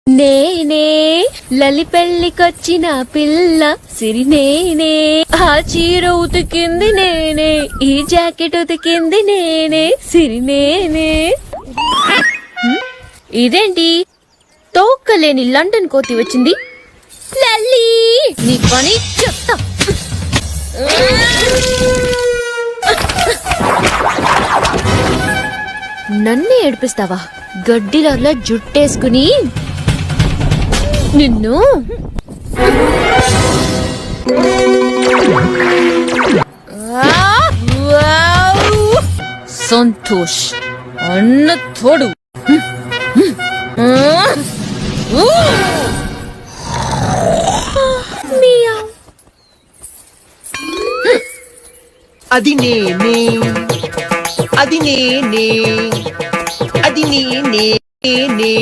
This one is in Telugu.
నేనే లలి పెళ్ళికొచ్చిన పిల్ల సిరి నేనే, ఆ చీర ఉతికింది నేనే, ఈ జాకెట్ ఉతికింది నేనే, సిరి నేనే. ఇదేంటి తోకలేని లండన్ కోతి వచ్చింది? లల్లి నీ పని చెప్తా. నన్నే ఏడిపిస్తావా? గడ్డిలా జుట్టేసుకుని నిన్ను. సంతోష్ అన్న తోడు. అది నేనే, అది నేనే, అది నేనే.